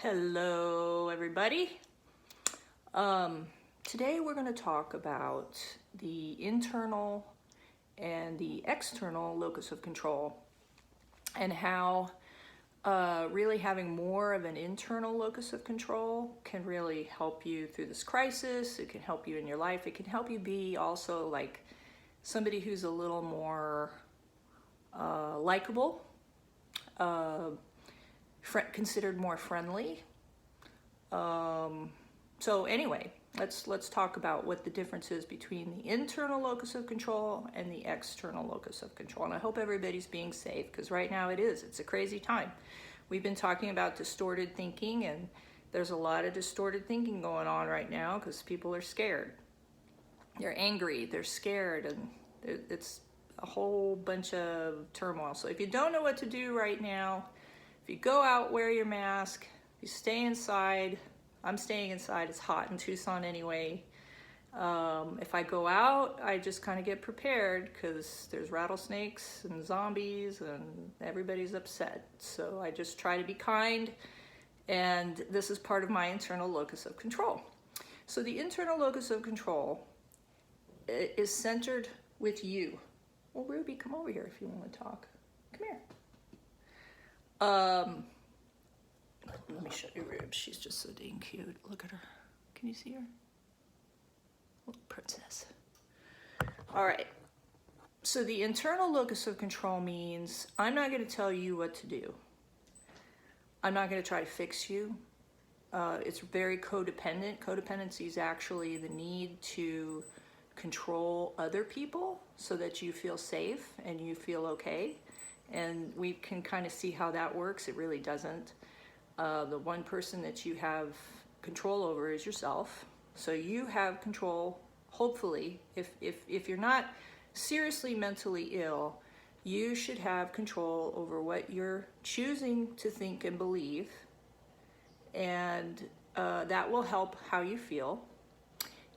Hello, everybody. Today we're going to talk about the internal and the external locus of control and how really having more of an internal locus of control can really help you through this crisis. It can help you in your life. It can help you be also like somebody who's a little more likable, considered more friendly. So anyway, let's talk about what the difference is between the internal locus of control and the external locus of control. And I hope everybody's being safe, because right now it's a crazy time. We've been talking about distorted thinking, and there's a lot of distorted thinking going on right now because people are scared. They're angry, they're scared, and it's a whole bunch of turmoil. So if you don't know what to do right now, if you go out, wear your mask. If you stay inside, I'm staying inside. It's hot in Tucson anyway. If I go out, I just kind of get prepared because there's rattlesnakes and zombies and everybody's upset. So I just try to be kind, and this is part of my internal locus of control. So the internal locus of control is centered with you. Well, Ruby, come over here if you want to talk. Come here. Let me show you Rib. She's just so dang cute. Look at her. Can you see her? Little princess. All right. So the internal locus of control means I'm not going to tell you what to do. I'm not going to try to fix you. It's very codependent. Codependency is actually the need to control other people so that you feel safe and you feel okay. And we can kind of see how that works. It really doesn't. The one person that you have control over is yourself. So you have control, hopefully. If you're not seriously mentally ill, you should have control over what you're choosing to think and believe. And that will help how you feel.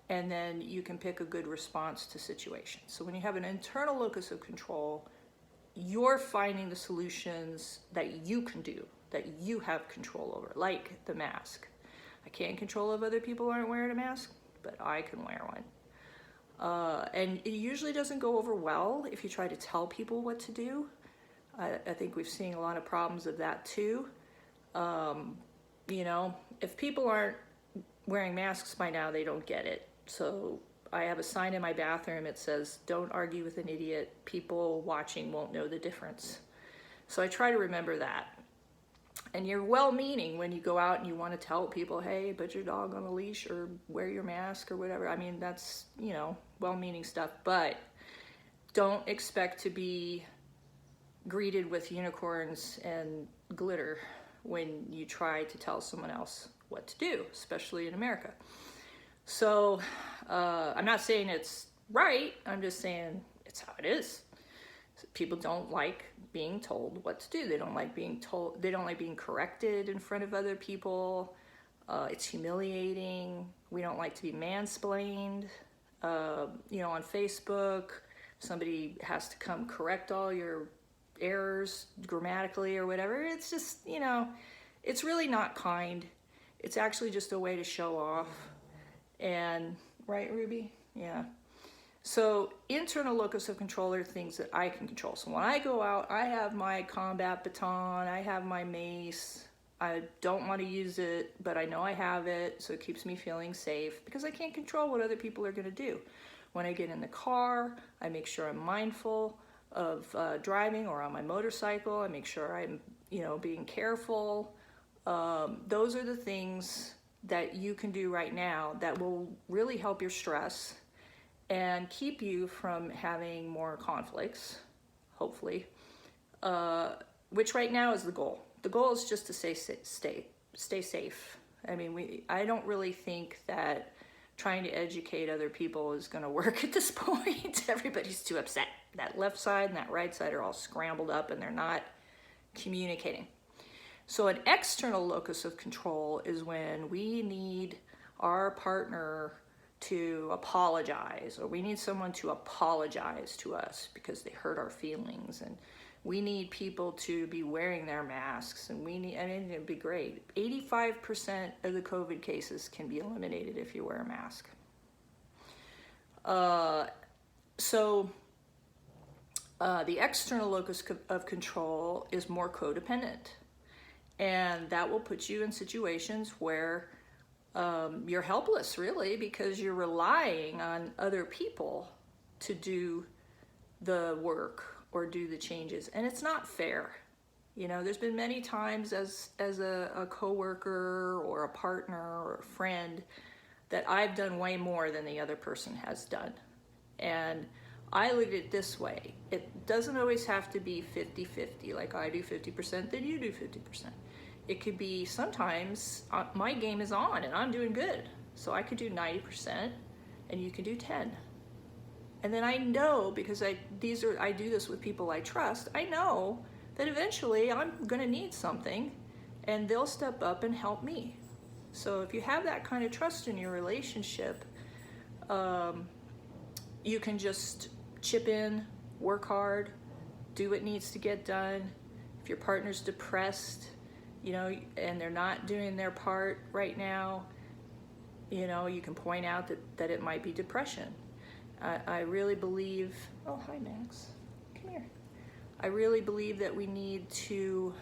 And then you can pick a good response to situations. So when you have an internal locus of control, you're finding the solutions that you can do, that you have control over, like the mask. I can't control if other people aren't wearing a mask, but I can wear one. And it usually doesn't go over well if you try to tell people what to do. I think we've seen a lot of problems of that too. If people aren't wearing masks by now, they don't get it. So I have a sign in my bathroom. It says, "Don't argue with an idiot. People watching won't know the difference." So I try to remember that. And you're well-meaning when you go out and you want to tell people, hey, put your dog on a leash or wear your mask or whatever. I mean, that's, well-meaning stuff. But don't expect to be greeted with unicorns and glitter when you try to tell someone else what to do, especially in America. So I'm not saying it's right. I'm just saying it's how it is. People don't like being told what to do. They don't like being told. They don't like being corrected in front of other people. It's humiliating. We don't like to be mansplained. On Facebook, somebody has to come correct all your errors grammatically or whatever. It's just, it's really not kind. It's actually just a way to show off. And right, Ruby? Yeah. So internal locus of control are things that I can control. So when I go out, I have my combat baton, I have my mace. I don't want to use it, but I know I have it, so it keeps me feeling safe because I can't control what other people are going to do. When I get in the car, I make sure I'm mindful of driving, or on my motorcycle. I make sure I'm, being careful. Those are the things that you can do right now that will really help your stress and keep you from having more conflicts, hopefully, which right now is the goal. The goal is just to stay safe. I mean, I don't really think that trying to educate other people is going to work at this point. Everybody's too upset. That left side and that right side are all scrambled up and they're not communicating. So an external locus of control is when we need our partner to apologize, or we need someone to apologize to us because they hurt our feelings, and We need people to be wearing their masks, and I mean, it'd be great. 85% of the COVID cases can be eliminated if you wear a mask. The external locus of control is more codependent, and that will put you in situations where you're helpless, really, because you're relying on other people to do the work or do the changes, and it's not fair. You know, there's been many times as a coworker or a partner or a friend that I've done way more than the other person has done. And I look at it this way. It doesn't always have to be 50-50, like I do 50%, then you do 50%. It could be sometimes my game is on and I'm doing good. So I could do 90% and you can do 10. And then I know, because I do this with people I trust, I know that eventually I'm gonna need something and they'll step up and help me. So if you have that kind of trust in your relationship, you can just chip in, work hard, do what needs to get done. If your partner's depressed, you know, and they're not doing their part right now, you know, you can point out that it might be depression. I really believe, oh, hi Max, come here. I really believe that we need to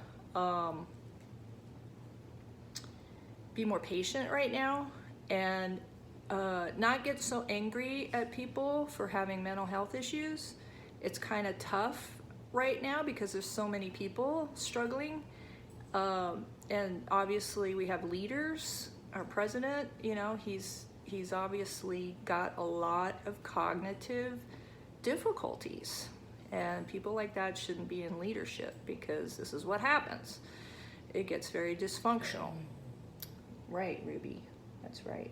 be more patient right now and not get so angry at people for having mental health issues. It's kind of tough right now because there's so many people struggling. And obviously we have leaders. Our president, you know, he's obviously got a lot of cognitive difficulties. And people like that shouldn't be in leadership, because this is what happens. It gets very dysfunctional. Right, Ruby, that's right.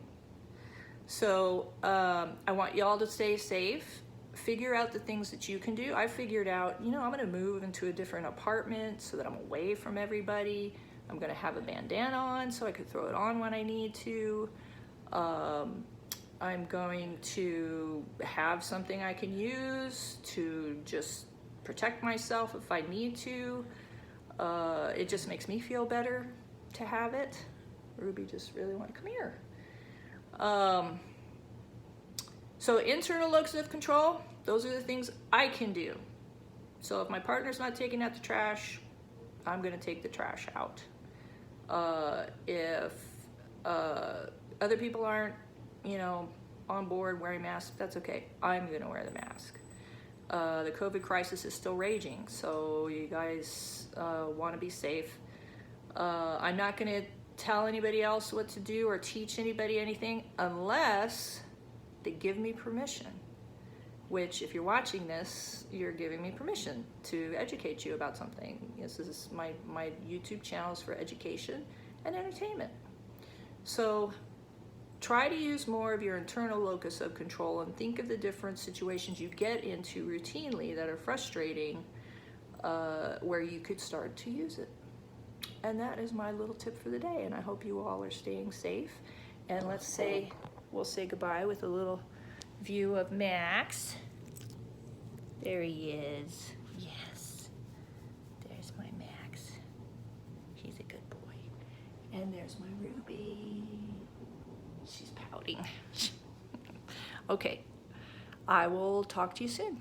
So I want y'all to stay safe. Figure out the things that you can do. I figured out, you know, I'm gonna move into a different apartment so that I'm away from everybody. I'm gonna have a bandana on so I could throw it on when I need to. I'm going to have something I can use to just protect myself if I need to. It just makes me feel better to have it. Ruby just really want to come here. So internal locus of control, those are the things I can do. So if my partner's not taking out the trash, I'm gonna take the trash out. If other people aren't, you know, on board wearing masks, that's okay. I'm gonna wear the mask. The COVID crisis is still raging, so you guys wanna be safe. I'm not gonna tell anybody else what to do or teach anybody anything unless they give me permission, which if you're watching this, you're giving me permission to educate you about something. This is my YouTube channels for education and entertainment. So try to use more of your internal locus of control and think of the different situations you get into routinely that are frustrating, where you could start to use it. And that is my little tip for the day, and I hope you all are staying safe. And we'll say goodbye with a little view of Max. There he is. Yes. There's my Max. He's a good boy. And there's my Ruby. She's pouting. Okay. I will talk to you soon.